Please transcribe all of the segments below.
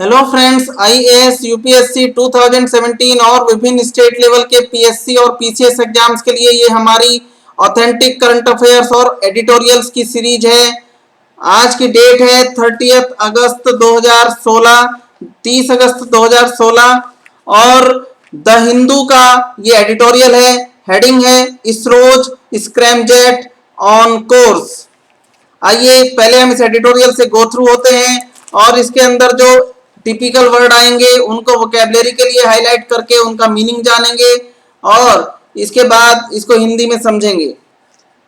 Hello friends, IAS UPSC 2017 और विभिन्न state level के पीएससी और पीसीएस एग्जाम्स के लिए ये हमारी ऑथेंटिक करंट अफेयर्स और एडिटोरियल्स की सीरीज है। आज की डेट है 30 अगस्त 2016, 30 अगस्त 2016 और द हिंदू का ये एडिटोरियल है। हेडिंग है इसरोज स्क्रैमजेट ऑन कोर्स। आइए पहले हम इस एडिटोरियल से गो थ्रू होते हैं और इसके अंदर जो टिपिकल वर्ड आएंगे उनको वोकैबुलरी के लिए हाईलाइट करके उनका मीनिंग जानेंगे और इसके बाद इसको हिंदी में समझेंगे।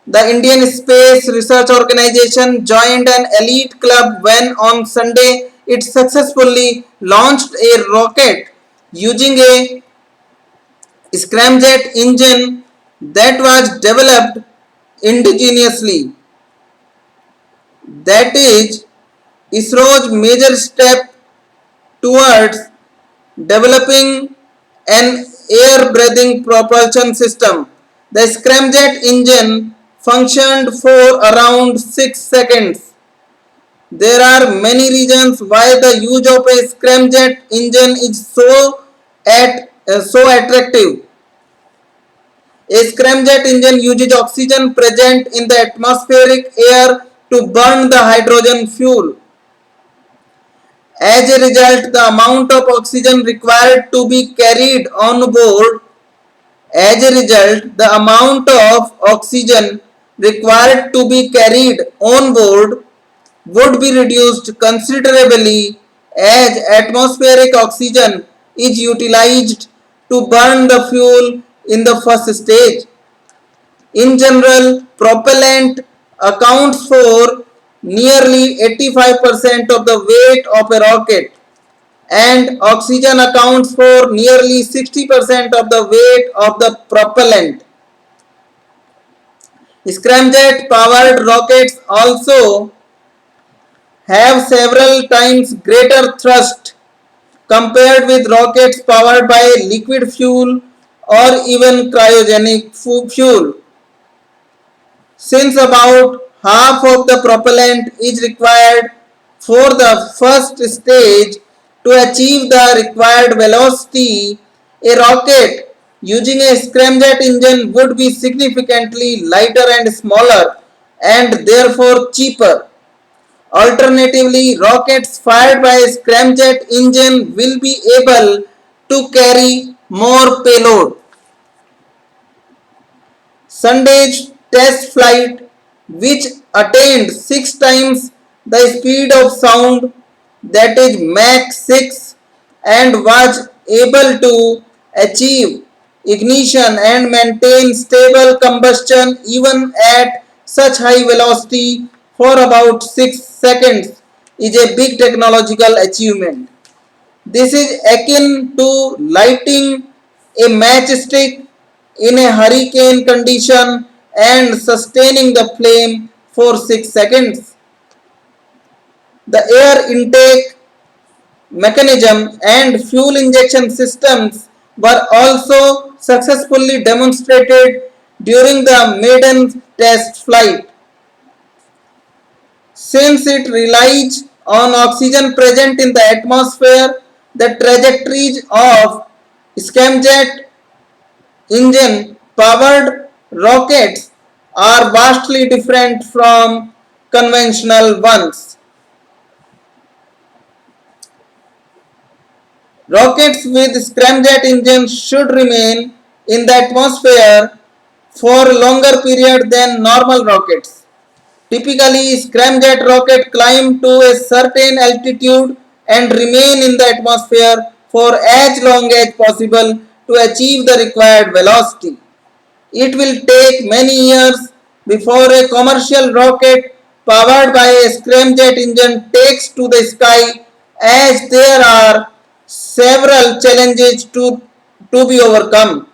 The Indian space research organisation joined an elite club when on Sunday it successfully launched a rocket using a scramjet engine that was developed indigenously. That is ISRO's major step towards developing an air-breathing propulsion system. The scramjet engine functioned for around 6 seconds. There are many reasons why the use of a scramjet engine is so attractive. A scramjet engine uses oxygen present in the atmospheric air to burn the hydrogen fuel. As a result, the amount of oxygen required to be carried on board as a result, the amount of oxygen required to be carried on board would be reduced considerably as atmospheric oxygen is utilized to burn the fuel in the first stage. In general, propellant accounts for nearly 85% of the weight of a rocket and oxygen accounts for nearly 60% of the weight of the propellant. Scramjet powered rockets also have several times greater thrust compared with rockets powered by liquid fuel or even cryogenic fuel. Since about half of the propellant is required for the first stage to achieve the required velocity, a rocket using a scramjet engine would be significantly lighter and smaller and therefore cheaper. Alternatively, rockets fired by a scramjet engine will be able to carry more payload. Sunday's test flight, which attained 6 times the speed of sound, that is Mach 6, and was able to achieve ignition and maintain stable combustion even at such high velocity for about 6 seconds, is a big technological achievement. This is akin to lighting a matchstick in a hurricane condition and sustaining the flame for 6 seconds. The air intake mechanism and fuel injection systems were also successfully demonstrated during the maiden test flight. Since it relies on oxygen present in the atmosphere, the trajectories of scramjet engine powered rockets are vastly different from conventional ones. Rockets with scramjet engines should remain in the atmosphere for a longer period than normal rockets. Typically, scramjet rockets climb to a certain altitude and remain in the atmosphere for as long as possible to achieve the required velocity. It will take many years before a commercial rocket powered by a scramjet engine takes to the sky, as there are several challenges to be overcome.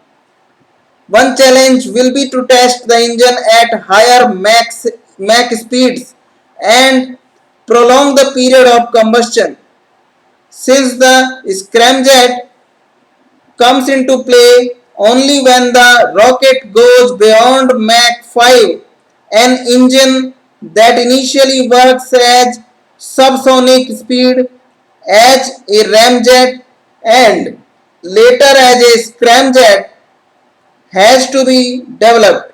One challenge will be to test the engine at higher Mach speeds and prolong the period of combustion. Since the scramjet comes into play only when the rocket goes beyond Mach 5, an engine that initially works at subsonic speed as a ramjet and later as a scramjet has to be developed.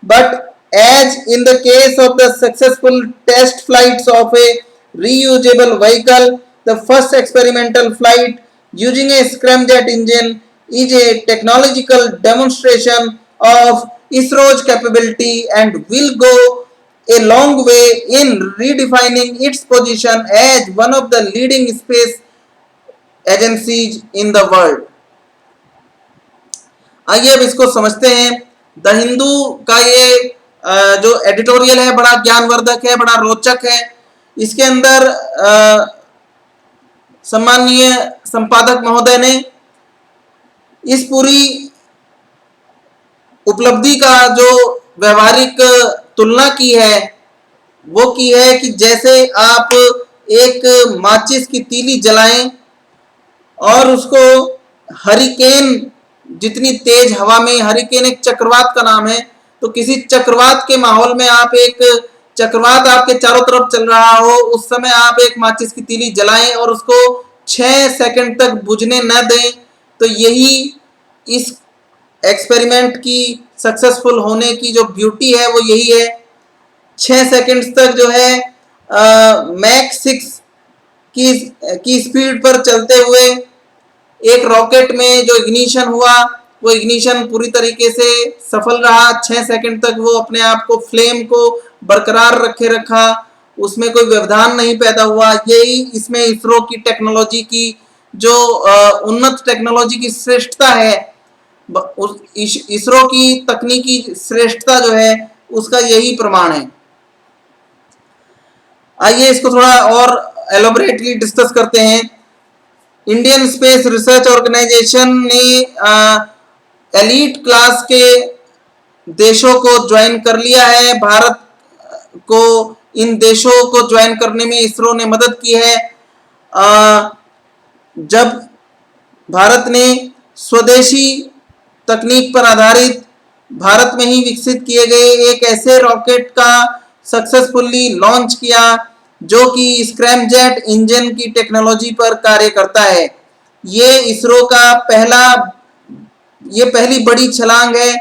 But as in the case of the successful test flights of a reusable vehicle, the first experimental flight using a scramjet engine is a technological demonstration of ISRO's capability and will go a long way in redefining its position as one of the leading space agencies in the world. आइए अब इसको समझते हैं। The Hindu का ये जो editorial है बड़ा ज्ञानवर्धक है, बड़ा रोचक है। इसके अंदर सम्माननीय संपादक महोदय ने इस पूरी उपलब्धि का जो व्यवहारिक तुलना की है वो की है कि जैसे आप एक माचिस की तीली जलाएं और उसको हरिकेन जितनी तेज हवा में, हरिकेन एक चक्रवात का नाम है, तो किसी चक्रवात के माहौल में आप एक चक्रवात आपके चारों तरफ चल रहा हो, उस समय आप एक माचिस की तीली जलाएं और उसको 6 सेकंड तक बुझने न दें। तो यही इस एक्सपेरिमेंट की सक्सेसफुल होने की जो ब्यूटी है वो यही है। 6 सेकंड तक जो है मैक 6 की स्पीड पर चलते हुए एक रॉकेट में जो इग्निशन हुआ वो इग्निशन पूरी तरीके से सफल रहा। 6 सेकंड तक वो अपने आप को फ्लेम को बरकरार रखा, उसमें कोई व्यवधान नहीं पैदा हुआ। यही इसमें इसरो की टेक्नोलॉजी की जो उन्नत टेक्नोलॉजी की श्रेष्ठता है, इसरो की तकनीकी श्रेष्ठता जो है उसका यही प्रमाण है। आइए इसको थोड़ा और एलोबरेटली डिस्कस करते हैं। इंडियन स्पेस रिसर्च ऑर्गेनाइजेशन ने एलीट क्लास के देशों को ज्वाइन कर लिया है। भारत को इन देशों को ज्वाइन करने में इसरो ने मदद की है। जब भारत ने स्वदेशी तकनीक पर आधारित भारत में ही विकसित किए गए एक ऐसे रॉकेट का सक्सेसफुली लॉन्च किया जो कि स्क्रैमजेट इंजन की टेक्नोलॉजी पर कार्य करता है। ये इसरो का पहली बड़ी छलांग है।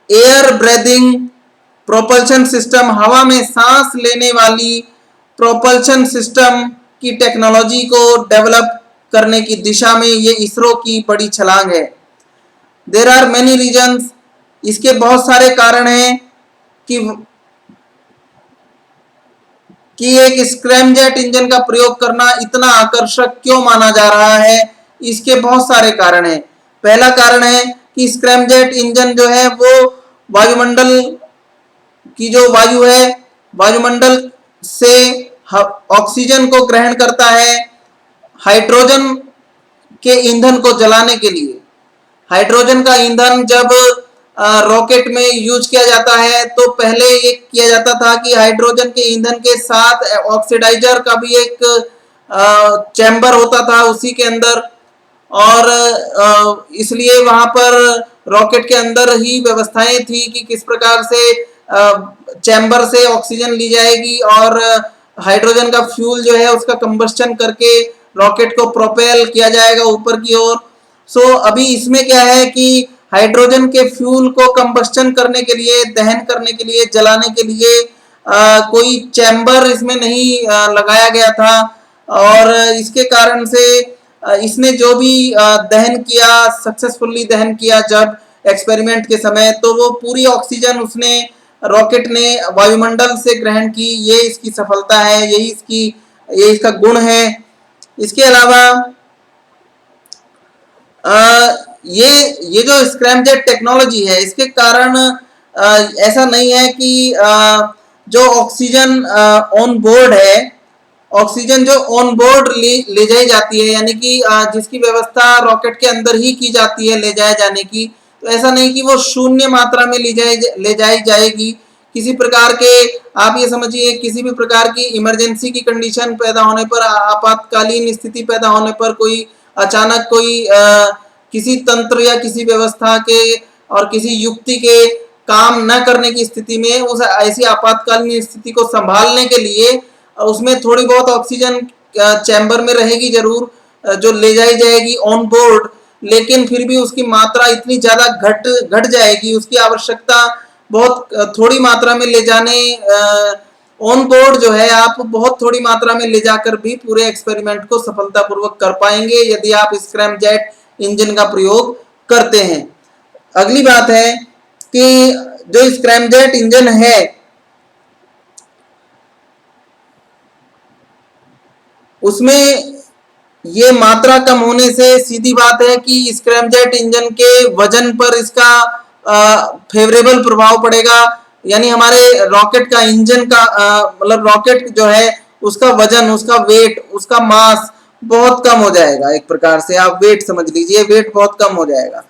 एयर ब्रीदिंग प्रोपल्शन सिस्टम, हवा में सांस लेने वाली प्रोपल्शन सिस्टम की टेक्नोलॉजी को डेवलप करने की दिशा में ये इसरो की बड़ी छलांग है। देयर आर मेनी रीजन्स, इसके बहुत सारे कारण हैं कि एक स्क्रैमजेट इंजन का प्रयोग करना इतना आकर्षक क्यों माना जा रहा है। इसके बहुत सारे कारण हैं। पहला कारण है कि स्क्रैमजेट इंजन जो है वो वायुमंडल की जो वायु है, वायुमंडल से ऑक्सीजन को ग्रहण करता है हाइड्रोजन के ईंधन को जलाने के लिए। हाइड्रोजन का ईंधन जब रॉकेट में यूज किया जाता है तो पहले ये किया जाता था कि हाइड्रोजन के ईंधन के साथ ऑक्सीडाइजर का भी एक चैम्बर होता था उसी के अंदर, और इसलिए वहां पर रॉकेट के अंदर ही व्यवस्थाएं थी कि किस प्रकार से चैम्बर से ऑक्सीजन ली जाएगी और हाइड्रोजन का फ्यूल जो है उसका कंबस्टन करके रॉकेट को प्रोपेल किया जाएगा ऊपर की ओर। सो अभी इसमें क्या है कि हाइड्रोजन के फ्यूल को कंबस्टन करने के लिए, दहन करने के लिए, जलाने के लिए कोई चैम्बर इसमें नहीं लगाया गया था, और इसके कारण से इसने जो भी दहन किया, सक्सेसफुली दहन किया जब एक्सपेरिमेंट के समय, तो वो पूरी ऑक्सीजन उसने रॉकेट ने वायुमंडल से ग्रहण की। ये इसकी सफलता है, ये इसका गुण है। इसके अलावा ये जो स्क्रैमजेट टेक्नोलॉजी है इसके कारण ऐसा नहीं है कि जो ऑक्सीजन ऑन बोर्ड है, ऑक्सीजन जो ऑन बोर्ड ले जाई जाती है, यानी कि जिसकी व्यवस्था रॉकेट के अंदर ही की जाती है ले जाए जाने की, तो ऐसा नहीं कि वो शून्य मात्रा में ले जाई जाएगी। किसी प्रकार के, आप ये समझिए, किसी भी प्रकार की इमरजेंसी की कंडीशन पैदा होने पर, आपातकालीन स्थिति पैदा होने पर, कोई अचानक कोई किसी तंत्र या किसी व्यवस्था के और किसी युक्ति के काम न करने की स्थिति में उस ऐसी आपातकालीन स्थिति को संभालने के लिए उसमें थोड़ी बहुत ऑक्सीजन चैम्बर में रहेगी जरूर, जो ले जाई जाएगी ऑन बोर्ड, लेकिन फिर भी उसकी मात्रा इतनी ज़्यादा घट जाएगी, उसकी आवश्यकता बहुत थोड़ी मात्रा में ले जाने, ऑन बोर्ड जो है आप बहुत थोड़ी मात्रा में ले जाकर भी पूरे एक्सपेरिमेंट को सफलतापूर्वक कर पाएंगे यदि आप स्क्रैमजेट इंजन का प्रयोग करते हैं। अगली बात है कि जो स्क्रैमजेट इंजन है उसमें ये मात्रा कम होने से सीधी बात है कि स्क्रैमजेट इंजन के वजन पर इसका फेवरेबल प्रभाव पड़ेगा, यानी हमारे रॉकेट का इंजन का मतलब रॉकेट जो है उसका वजन, उसका वेट, उसका मास बहुत कम हो जाएगा। एक प्रकार से आप वेट समझ लीजिए, वेट बहुत कम हो जाएगा।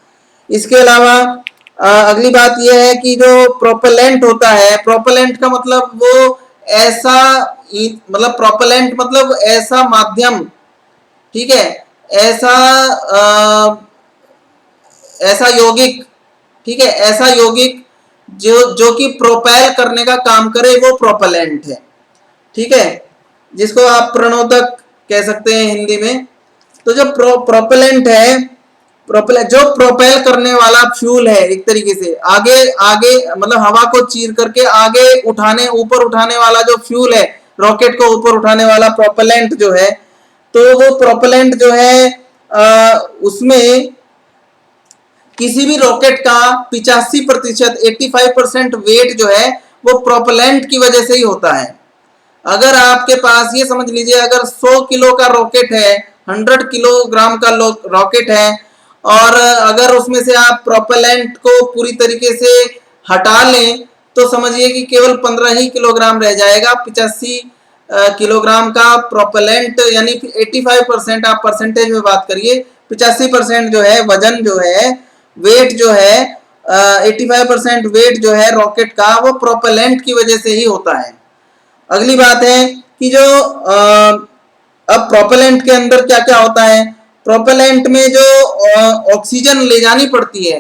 इसके अलावा अगली बात यह है कि जो प्रोपेलेंट होता है, प्रोपेलेंट का मतलब वो ऐसा मतलब प्रोपेलेंट मतलब ऐसा माध्यम, ठीक है, ऐसा ऐसा यौगिक, ठीक है, ऐसा यौगिक जो कि प्रोपेल करने का काम करे वो प्रोपेलेंट है, ठीक है, जिसको आप प्रणोदक कह सकते हैं हिंदी में। तो जो प्रोपेलेंट है, जो प्रोपेल करने वाला फ्यूल है, एक तरीके से आगे आगे मतलब हवा को चीर करके आगे उठाने, ऊपर उठाने वाला जो फ्यूल है, रॉकेट को ऊपर उठाने वाला प्रोपेलेंट जो है, तो वो प्रोपेलेंट जो है उसमें किसी भी रॉकेट का 85%, 85% वेट जो है वो प्रोपेलेंट की वजह से ही होता है। अगर आपके पास, ये समझ लीजिए, अगर 100 किलो का रॉकेट है, 100 किलोग्राम का रॉकेट है, और अगर उसमें से आप प्रोपेलेंट को पूरी तरीके से हटा लें तो समझिए कि केवल 15 ही किलोग्राम रह जाएगा। 85 किलोग्राम का प्रोपेलेंट, यानी 85% आप परसेंटेज में बात करिए, 85% जो है वजन जो है, वेट जो है, 85% वेट जो है रॉकेट का वो प्रोपेलेंट की वजह से ही होता है। अगली बात है कि जो अब प्रोपेलेंट के अंदर क्या क्या होता है। प्रोपेलेंट में जो ऑक्सीजन ले जानी पड़ती है,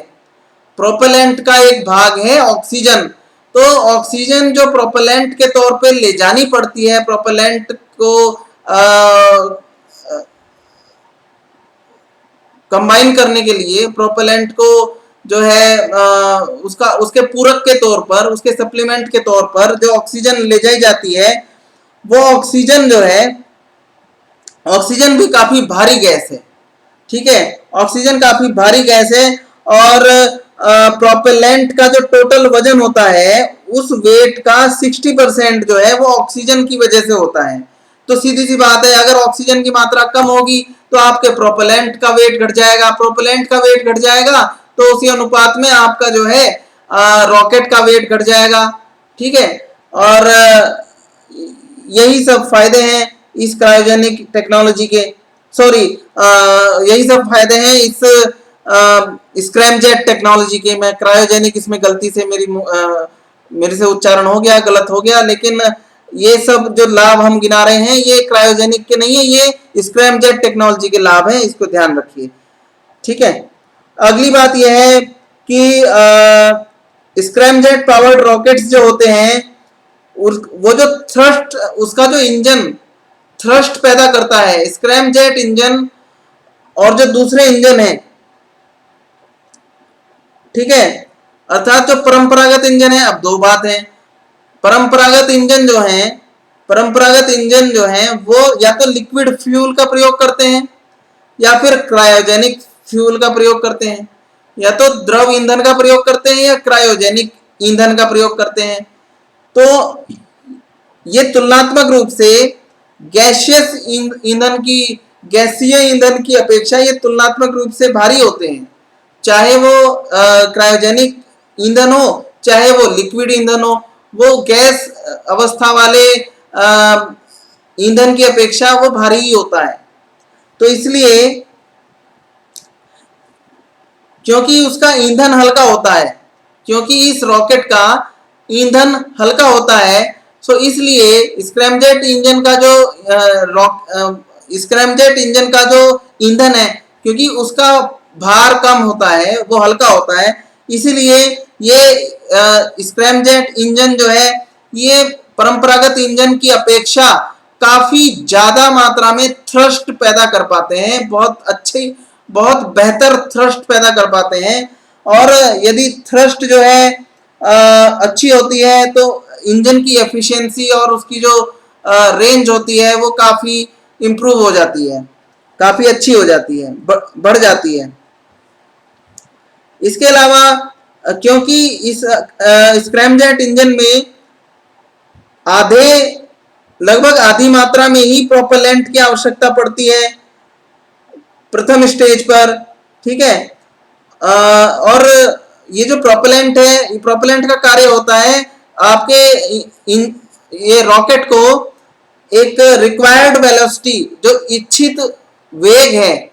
प्रोपेलेंट का एक भाग है ऑक्सीजन। तो ऑक्सीजन जो प्रोपेलेंट के तौर पे ले जानी पड़ती है, प्रोपेलेंट को कंबाइन करने के लिए, प्रोपेलेंट को जो है उसका उसके पूरक के तौर पर, उसके सप्लीमेंट के तौर पर जो ऑक्सीजन ले जाई जाती है, वो ऑक्सीजन जो है, ऑक्सीजन भी काफी भारी गैस है, ठीक है, ऑक्सीजन काफी भारी गैस है, और प्रोपेलेंट का जो टोटल वजन होता है उस वेट का 60% जो है वो ऑक्सीजन की वजह से होता है। तो सीधी सी बात है, अगर ऑक्सीजन की मात्रा कम होगी तो आपके प्रोपेलेंट का वेट घट जाएगा, प्रोपेलेंट का वेट घट जाएगा तो उसी अनुपात में आपका जो है रॉकेट का वेट घट जाएगा, ठीक है। और यही सब फायदे हैं इस क्रायोजेनिक टेक्नोलॉजी के, सॉरी यही सब फायदे हैं इस स्क्रैमजेट टेक्नोलॉजी के। मैं क्रायोजेनिक, इसमें गलती से मेरे से उच्चारण हो गया, गलत हो गया, लेकिन ये सब जो लाभ हम गिना रहे हैं ये क्रायोजेनिक के नहीं है, ये स्क्रैमजेट टेक्नोलॉजी के लाभ हैं, इसको ध्यान रखिए, ठीक है। अगली बात यह है कि स्क्रैमजेट पावर्ड रॉकेट्स जो होते हैं, वो जो थ्रस्ट, उसका जो इंजन थ्रस्ट पैदा करता है, स्क्रैमजेट इंजन और जो दूसरे इंजन है, ठीक है, अर्थात जो परंपरागत इंजन है। अब दो बात है, परंपरागत इंजन जो है वो या तो लिक्विड फ्यूल का प्रयोग करते हैं या फिर क्रायोजेनिक फ्यूल का प्रयोग करते हैं, या तो द्रव ईंधन का प्रयोग करते हैं या क्रायोजेनिक ईंधन का प्रयोग करते हैं। तो ये तुलनात्मक रूप से गैसीय ईंधन की अपेक्षा ये तुलनात्मक रूप से भारी होते हैं, चाहे वो क्रायोजेनिक ईंधन हो चाहे वो लिक्विड ईंधन हो, वो गैस अवस्था वाले ईंधन की अपेक्षा वो भारी ही होता है। तो इसलिए, क्योंकि उसका ईंधन हल्का होता है, क्योंकि इस रॉकेट का ईंधन हल्का होता है, सो इसलिए स्क्रैमजेट इंजन का जो ईंधन है, क्योंकि उसका भार कम होता है, वो हल्का होता है, इसीलिए ये स्क्रैमजेट इंजन जो है ये परंपरागत इंजन की अपेक्षा काफी ज्यादा मात्रा में थ्रस्ट पैदा कर पाते हैं, बहुत अच्छे, बहुत बेहतर थ्रस्ट पैदा कर पाते हैं। और यदि थ्रस्ट जो है अच्छी होती है तो इंजन की एफिशिएंसी और उसकी जो रेंज होती है वो काफी इंप्रूव हो जाती है, काफी अच्छी हो जाती है, बढ़ जाती है। इसके अलावा क्योंकि इस स्क्रैमजेट इंजन में लगभग आधी मात्रा में ही प्रोपेलेंट की आवश्यकता पड़ती है प्रथम स्टेज पर, ठीक है। और ये जो प्रोपेलेंट है, प्रोपेलेंट का कार्य होता है आपके ये रॉकेट को एक रिक्वायर्ड वेलोसिटी, जो इच्छित वेग है,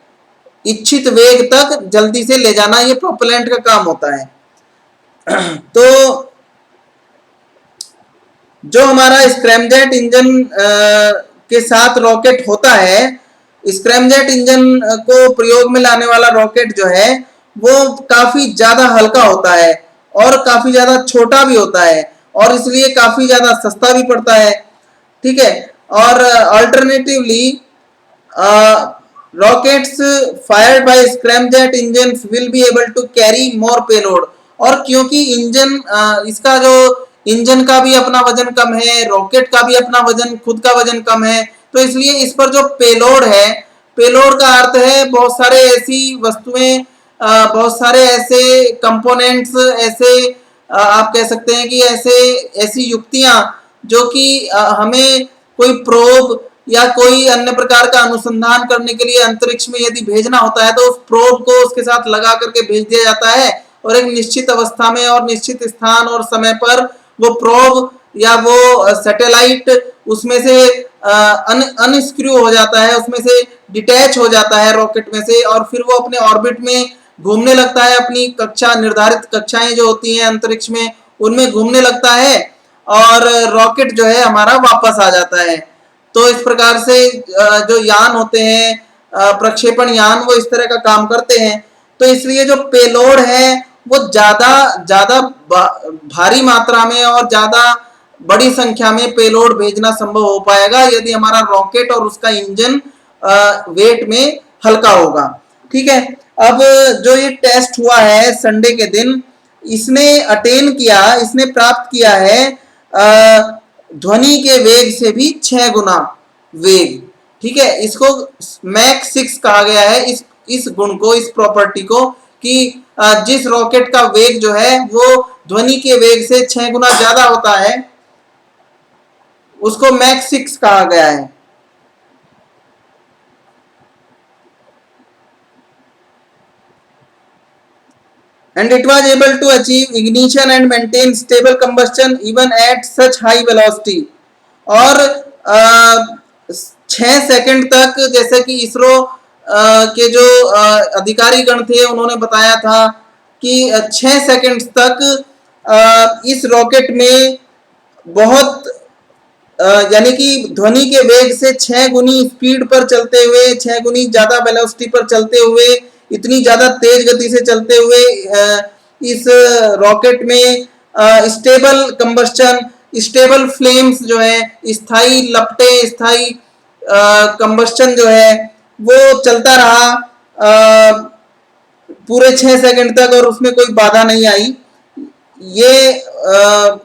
इच्छित वेग तक जल्दी से ले जाना, ये प्रोपेलेंट का काम होता है। तो जो हमारा स्क्रैमजेट इंजन के साथ रॉकेट होता है, स्क्रैमजेट इंजन को प्रयोग में लाने वाला रॉकेट जो है वो काफी ज्यादा हल्का होता है और काफी ज्यादा छोटा भी होता है और इसलिए काफी ज्यादा सस्ता भी पड़ता है, ठीक है। और alternatively rockets fired by scramjet engine will be able to carry more payload. और क्योंकि इंजन इसका जो इंजन का भी अपना वजन कम है, रॉकेट का भी अपना वजन, खुद का वजन कम है, तो इसलिए इस पर जो पेलोड है, पेलोड का अर्थ है बहुत सारे ऐसी वस्तुएं, बहुत सारे ऐसे कंपोनेंट्स, ऐसे आप कह सकते हैं कि ऐसी युक्तियां जो कि हमें कोई प्रोब या कोई अन्य प्रकार का अनुसंधान करने के लिए अंतरिक्ष में यदि भेजना होता है तो उस प्रोब को उसके साथ लगा करके भेज दिया जाता है और एक निश्चित अवस्था में और निश्चित स्थान और समय पर वो प्रोब या वो सैटेलाइट उसमें से अनस्क्रू हो जाता है, उसमें से डिटैच हो जाता है रॉकेट में से, और फिर वो अपने ऑर्बिट में घूमने लगता है, अपनी कक्षा, निर्धारित कक्षाएं जो होती हैं अंतरिक्ष में उनमें घूमने लगता है और रॉकेट जो है हमारा वापस आ जाता है। तो इस प्रकार से जो यान होते हैं प्रक्षेपण यान, वो इस तरह का काम करते हैं। तो इसलिए जो पेलोड है वो ज्यादा भारी मात्रा में और ज्यादा बड़ी संख्या में पेलोड भेजना संभव हो पाएगा यदि हमारा रॉकेट और उसका इंजन वेट में हल्का होगा, ठीक है। अब जो ये टेस्ट हुआ है संडे के दिन, इसने अटेन किया, इसने प्राप्त किया है ध्वनि के वेग से भी 6 गुना वेग, ठीक है। इसको मैक 6 कहा गया है, इस गुण को, इस प्रॉपर्टी को, कि जिस रॉकेट का वेग जो है वो ध्वनि के वेग से 6 गुना ज्यादा होता है उसको मैक 6 कहा गया है। And it was able to achieve ignition and maintain stable combustion even at such high velocity। और 6 सेकंड तक, जैसे कि इसरो के जो अधिकारी गण थे उन्होंने बताया था कि 6 सेकंड तक इस रॉकेट में बहुत यानी कि ध्वनि के वेग से 6 गुनी स्पीड पर चलते हुए, 6 गुनी ज्यादा वेलोसिटी पर चलते हुए, इतनी ज्यादा तेज गति से चलते हुए इस रॉकेट में स्टेबल कंबस्टन, स्टेबल फ्लेम्स जो है, स्थायी लपटे, स्थायी कंबस्टन जो है वो चलता रहा पूरे 6 सेकंड तक और उसमें कोई बाधा नहीं आई। ये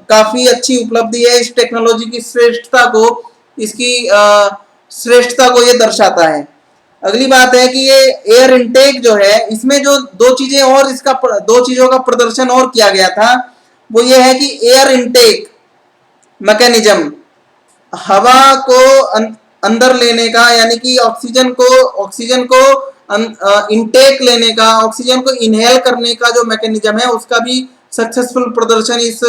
काफी अच्छी उपलब्धि है, इस टेक्नोलॉजी की श्रेष्ठता को, इसकी श्रेष्ठता को ये दर्शाता है। अगली बात है कि ये एयर इनटेक जो है, इसमें जो दो चीजों का प्रदर्शन और किया गया था वो ये है कि एयर इनटेक मैकेनिज्म, हवा को अंदर लेने का, यानी कि ऑक्सीजन को इनटेक लेने का, ऑक्सीजन को इनहेल करने का जो मैकेनिज्म है उसका भी सक्सेसफुल प्रदर्शन इस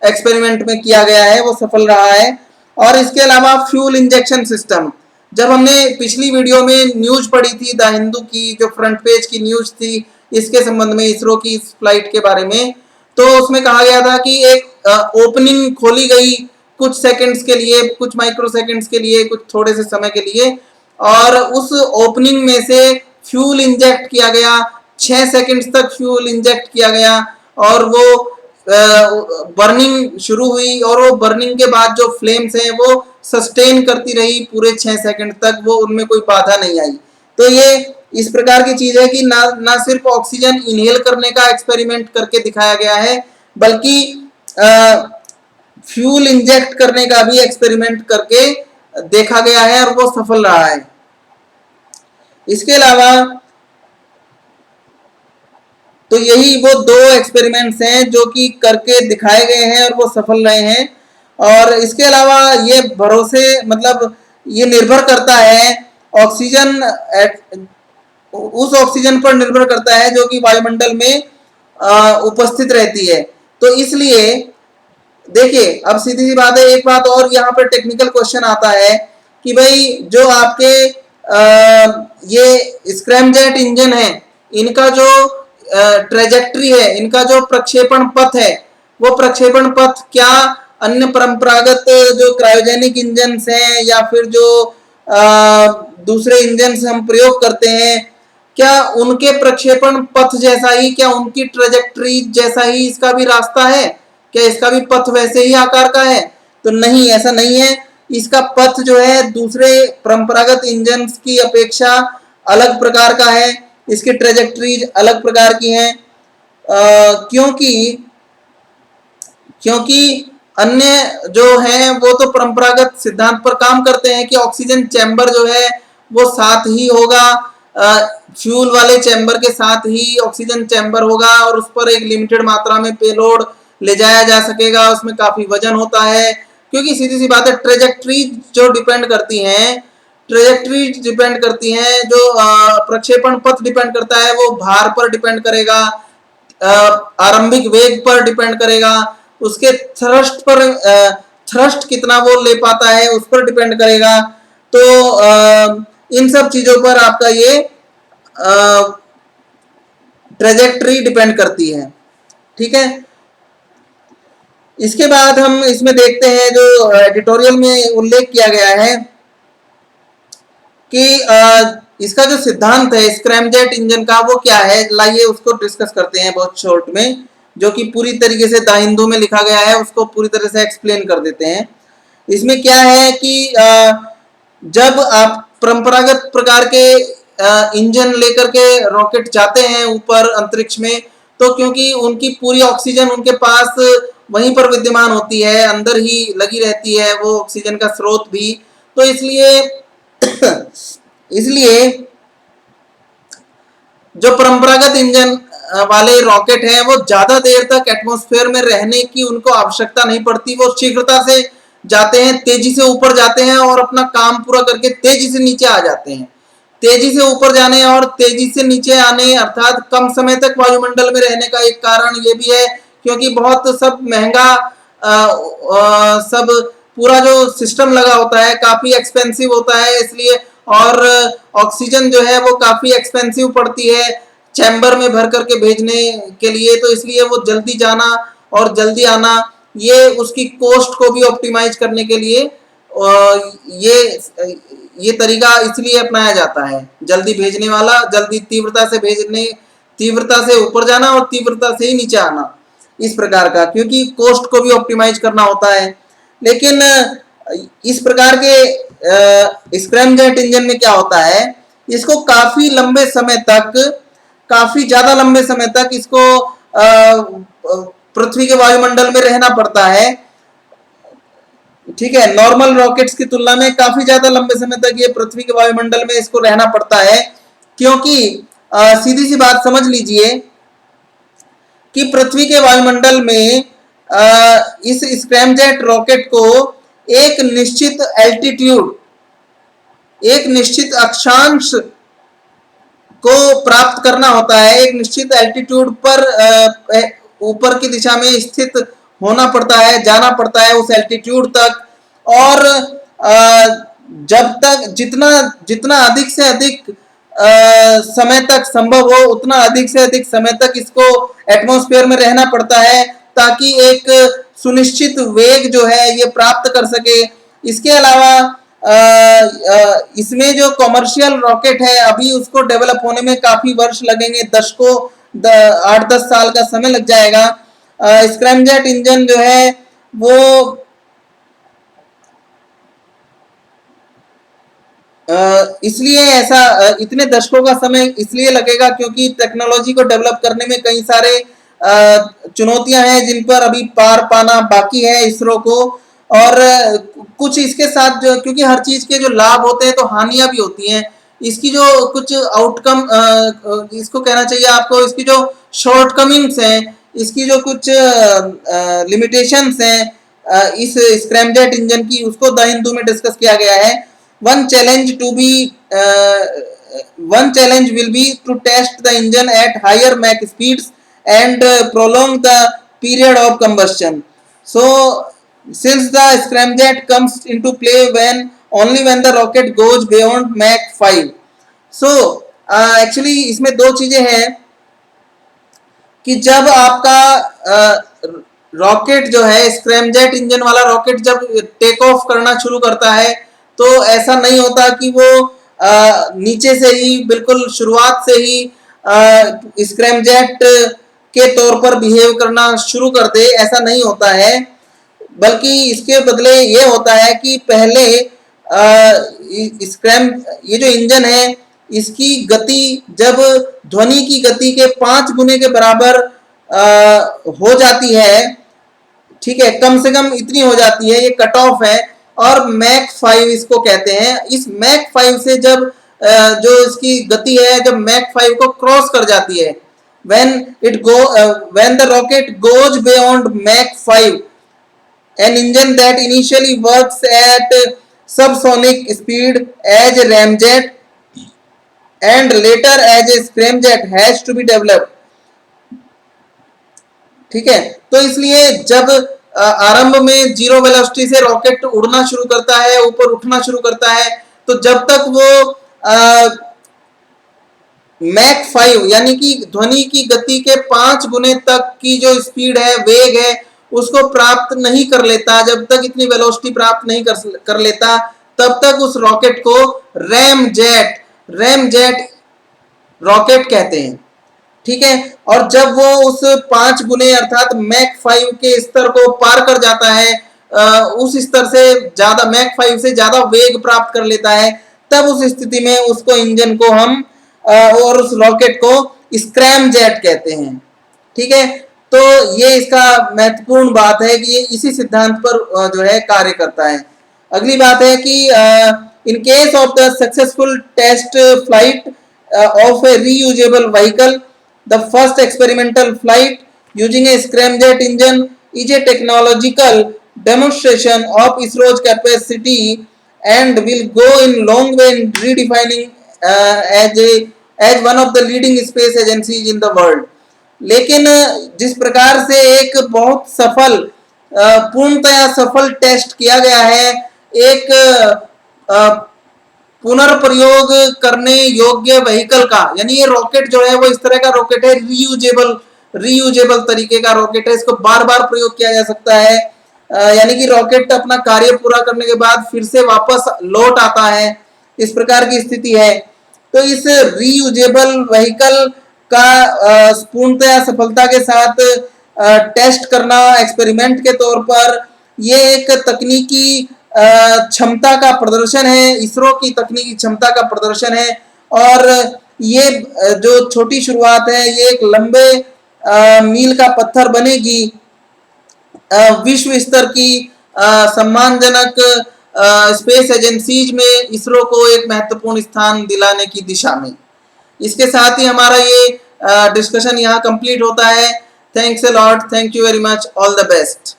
एक्सपेरिमेंट में किया गया है, वो सफल रहा है। और इसके अलावा फ्यूल इंजेक्शन सिस्टम, जब हमने पिछली वीडियो में न्यूज पढ़ी थी द हिंदू की, जो फ्रंट पेज की न्यूज थी इसके संबंध में, इसरो की इस फ्लाइट के बारे में, तो उसमें कहा गया था कि एक ओपनिंग खोली गई कुछ सेकंड्स के लिए, कुछ माइक्रो सेकंड्स के लिए, कुछ थोड़े से समय के लिए, और उस ओपनिंग में से फ्यूल इंजेक्ट किया गया, 6 सेकंड्स तक फ्यूल इंजेक्ट किया गया और वो बर्निंग शुरू हुई और वो बर्निंग के बाद जो फ्लेम्स हैं वो सस्टेन करती रही पूरे 6 सेकंड तक, वो उनमें कोई बाधा नहीं आई। तो ये इस प्रकार की चीज है कि ना सिर्फ ऑक्सीजन इनहेल करने का एक्सपेरिमेंट करके दिखाया गया है, बल्कि फ्यूल इंजेक्ट करने का भी एक्सपेरिमेंट करके देखा गया है और वो सफल रहा है। इसके अलावा तो यही वो दो एक्सपेरिमेंट्स हैं जो कि करके दिखाए गए हैं और वो सफल रहे हैं। और इसके अलावा ये भरोसे मतलब ये निर्भर करता है ऑक्सीजन उस ऑक्सीजन पर निर्भर करता है जो कि वायुमंडल में उपस्थित रहती है। तो इसलिए देखिए, अब सीधी सी बात है, एक बात और यहाँ पर टेक्निकल क्वेश्चन आता है कि भाई जो आपके ये स्क्रैमजेट इंजन है, इनका जो ट्रेजेक्ट्री है, इनका जो प्रक्षेपण पथ है, वो प्रक्षेपण पथ क्या अन्य परंपरागत जो क्रायोजेनिक इंजन हैं या फिर जो दूसरे इंजन हम प्रयोग करते हैं, क्या उनके प्रक्षेपण पथ जैसा ही, क्या उनकी ट्रेजेक्ट्री जैसा ही इसका भी रास्ता है, क्या इसका भी पथ वैसे ही आकार का है? तो नहीं, ऐसा नहीं है। इसका पथ जो है दूसरे परंपरागत इंजन की अपेक्षा अलग प्रकार का है, इसकी ट्रेजेक्ट्रीज अलग प्रकार की हैं, क्योंकि अन्य जो हैं वो तो परंपरागत सिद्धांत पर काम करते हैं कि ऑक्सीजन चैम्बर जो है वो साथ ही होगा, फ्यूल वाले चैम्बर के साथ ही ऑक्सीजन चैम्बर होगा और उस पर एक लिमिटेड मात्रा में पेलोड ले जाया जा सकेगा, उसमें काफी वजन होता है। क्योंकि सीधी सी बात है, ट्रेजेक्ट्री जो डिपेंड करती हैं, ट्रेजेक्ट्री डिपेंड करती हैं, जो प्रक्षेपण पथ डिपेंड करता है वो भार पर डिपेंड करेगा, आरंभिक वेग पर डिपेंड करेगा, उसके थ्रस्ट पर थ्रस्ट कितना वो ले पाता है उस पर डिपेंड करेगा। तो इन सब चीजों पर आपका ये ट्रेजेक्ट्री डिपेंड करती है। ठीक है, इसके बाद हम इसमें देखते हैं जो एडिटोरियल में उल्लेख किया गया है कि इसका जो सिद्धांत है स्क्रैमजेट इंजन का वो क्या है। लाइए उसको डिस्कस करते हैं बहुत शॉर्ट में, जो कि पूरी तरीके से द हिंदू में लिखा गया है, उसको पूरी तरह से एक्सप्लेन कर देते हैं। इसमें क्या है कि जब आप परंपरागत प्रकार के इंजन लेकर के रॉकेट जाते हैं ऊपर अंतरिक्ष में, तो क्योंकि उनकी पूरी ऑक्सीजन उनके पास वहीं पर विद्यमान होती है, अंदर ही लगी रहती है वो ऑक्सीजन का स्रोत भी, तो इसलिए जो परंपरागत इंजन वाले रॉकेट हैं वो ज्यादा देर तक एटमॉस्फेयर में रहने की उनको आवश्यकता नहीं पड़ती, वो शीघ्रता से जाते हैं, तेजी से ऊपर जाते हैं और अपना काम पूरा करके तेजी से नीचे आ जाते हैं। तेजी से ऊपर जाने और तेजी से नीचे आने अर्थात कम समय तक वायुमंडल में रहने का एक कारण ये भी है क्योंकि बहुत सब महंगा सब पूरा जो सिस्टम लगा होता है काफी एक्सपेंसिव होता है, इसलिए और ऑक्सीजन जो है वो काफी एक्सपेंसिव पड़ती है चैम्बर में भर करके भेजने के लिए, तो इसलिए वो जल्दी जाना और जल्दी आना ये उसकी कॉस्ट को भी ऑप्टिमाइज करने के लिए ये तरीका इसलिए अपनाया जाता है, जल्दी भेजने वाला, जल्दी तीव्रता से भेजने, तीव्रता से ऊपर जाना और तीव्रता से ही नीचे आना, इस प्रकार का, क्योंकि कॉस्ट को भी ऑप्टिमाइज करना होता है। लेकिन इस प्रकार के स्क्रैमजेट इंजन में क्या होता है, इसको काफी लंबे समय तक, काफी ज्यादा लंबे समय तक इसको पृथ्वी के वायुमंडल में रहना पड़ता है। ठीक है, नॉर्मल रॉकेट्स की तुलना में काफी ज्यादा लंबे समय तक ये पृथ्वी के वायुमंडल में इसको रहना पड़ता है, क्योंकि सीधी सी बात समझ लीजिए कि पृथ्वी के वायुमंडल में इस स्क्रैमजेट रॉकेट को एक निश्चित एल्टीट्यूड, एक निश्चित अक्षांश को प्राप्त करना होता है, एक निश्चित एल्टीट्यूड पर ऊपर की दिशा में स्थित होना पड़ता है, जाना पड़ता है उस एल्टीट्यूड तक, और जब तक जितना जितना अधिक से अधिक समय तक संभव हो उतना अधिक से अधिक समय तक इसको एटमॉस्फेयर में रहना पड़ता है ताकि एक सुनिश्चित वेग जो है ये प्राप्त कर सके। इसके अलावा इसमें जो कॉमर्शियल रॉकेट है अभी उसको डेवलप होने में काफी वर्ष लगेंगे, दशकों 8-10 साल का समय लग जाएगा। स्क्रैमजेट इंजन जो है वो इसलिए ऐसा इतने दशकों का समय इसलिए लगेगा क्योंकि टेक्नोलॉजी को डेवलप करने में कई सारे चुनौतियां हैं जिन पर अभी पार पाना बाकी है इसरो को। और कुछ इसके साथ जो, क्योंकि हर चीज के जो लाभ होते हैं तो हानियां भी होती हैं। इसकी जो कुछ आउटकम, इसको कहना चाहिए आपको, इसकी जो शॉर्टकमिंग्स हैं, इसकी जो कुछ लिमिटेशंस हैं इस स्क्रैमजेट इंजन की, उसको द हिंदू में डिस्कस किया गया है। One challenge to be one challenge will be to test the engine at higher Mach speeds and prolong the period of combustion. So since the scramjet comes into play only when the rocket goes beyond Mach 5. So actually इसमें दो चीजें हैं कि जब आपका rocket जो है, scramjet engine वाला रॉकेट जब टेक ऑफ करना शुरू करता है तो ऐसा नहीं होता कि वो नीचे से ही बिल्कुल शुरुआत से ही स्क्रैमजेट के तौर पर बिहेव करना शुरू कर दे, ऐसा नहीं होता है। बल्कि इसके बदले ये होता है कि पहले ये जो इंजन है इसकी गति जब ध्वनि की गति के 5 गुने के बराबर हो जाती है, ठीक है, कम से कम इतनी हो जाती है, ये कट ऑफ है, और मैक 5 इसको कहते हैं। इस मैक 5 से जब जो इसकी गति है जब मैक 5 को क्रॉस कर जाती है, when the rocket goes beyond Mach 5, an engine that initially works at subsonic speed as a ramjet and later as a scramjet has to be developed. ठीक है, तो इसलिए जब आरंभ में जीरो वेलोसिटी से रॉकेट उड़ना शुरू करता है, ऊपर उठना शुरू करता है, तो जब तक वो मैक 5 यानी कि ध्वनि की गति के 5 गुने तक की जो स्पीड है, वेग है, उसको प्राप्त नहीं कर लेता, जब तक इतनी वेलोसिटी प्राप्त नहीं कर लेता, तब तक उस रॉकेट को रैमजेट रॉकेट कहते हैं। ठीक है, और जब वो उस 5 गुने अर्थात मैक 5 के स्तर को पार कर जाता है, उस स्तर से ज्यादा, मैक 5 से ज्यादा वेग प्राप्त कर लेता है, तब उस स्थिति में उसको इंजन को हम और उस रॉकेट को स्क्रैमजेट कहते हैं। ठीक है, तो ये इसका महत्वपूर्ण बात है कि ये इसी सिद्धांत पर जो है कार्य करता है। अगली बात है कि in case of the successful test flight of a reusable vehicle, the first experimental flight using a scramjet engine is a technological demonstration of ISRO's capacity and will go in long way in redefining as one of the leading space agencies in the world. लेकिन जिस प्रकार से एक बहुत सफल, पूर्णतया सफल test किया गया है एक पुनर्प्रयोग करने योग्य व्हीकल का, यानी ये रॉकेट जो है वो इस तरह का रॉकेट है, रीयूजेबल तरीके का रॉकेट है, इसको बार बार प्रयोग किया जा सकता है, यानी कि रॉकेट अपना कार्य पूरा करने के बाद फिर से वापस लौट आता है, इस प्रकार की स्थिति है। तो इस रीयूजेबल व्हीकल का पूर्णतया सफलता के साथ टेस्ट करना एक्सपेरिमेंट के तौर पर, ये एक तकनीकी क्षमता का प्रदर्शन है, इसरो की तकनीकी क्षमता का प्रदर्शन है। और ये जो छोटी शुरुआत है, ये एक लंबे मील का पत्थर बनेगी विश्व स्तर की सम्मानजनक स्पेस एजेंसीज में इसरो को एक महत्वपूर्ण स्थान दिलाने की दिशा में। इसके साथ ही हमारा ये डिस्कशन यहाँ कंप्लीट होता है। Thanks a lot, thank you very much, all the best.